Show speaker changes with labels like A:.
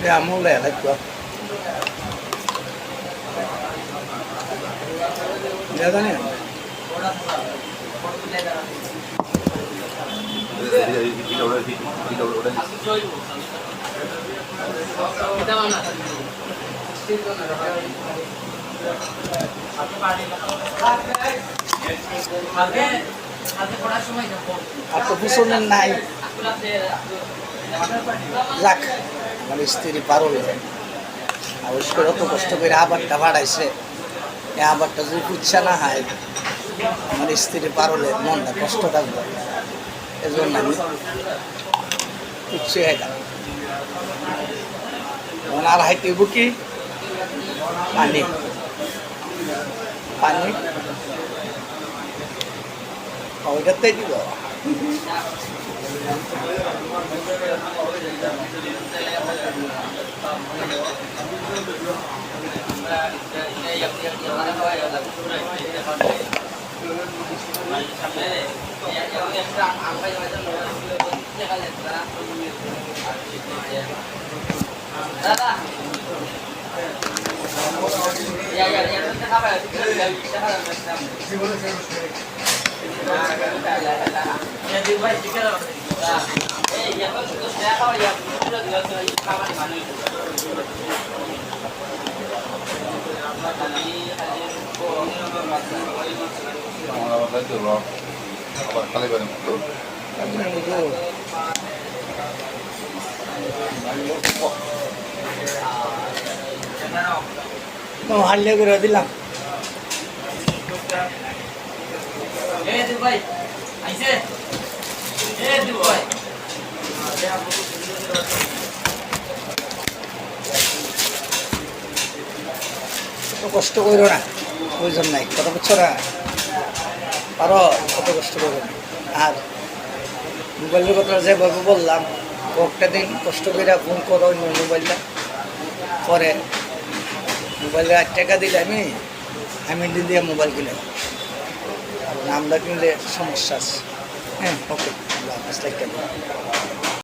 A: Ya mulai lah gua. Lihat ni. Aku busunan naik. যাক আমার স্ত্রী পারল অবশ্যই অত কষ্ট করে আবারটা বাড়াইছে এই আবারটা যদি ইচ্ছা না হয় আমার স্ত্রী পারলে মনটা কষ্ট থাকবে এজন্য আমি খুশি হয়ে গেলাম আর হাইতে বুকি পানি পানি ওইটাতেই দিব হাল্লে করে দিলাম কষ্ট করো না প্রয়োজন নাই কত বুঝছো না আরো কত কষ্ট করো না আর মোবাইলের কথা যেভাবে বললাম একটা দিন কষ্ট করে ফোন করো অন্য মোবাইলটা পরে মোবাইলে 8 টাকা দিলে আমি দিয়ে মোবাইল কিনে আমরা কিনলে সমস্যা আছে হ্যাঁ ওকে আল্লাহ হাফেজ।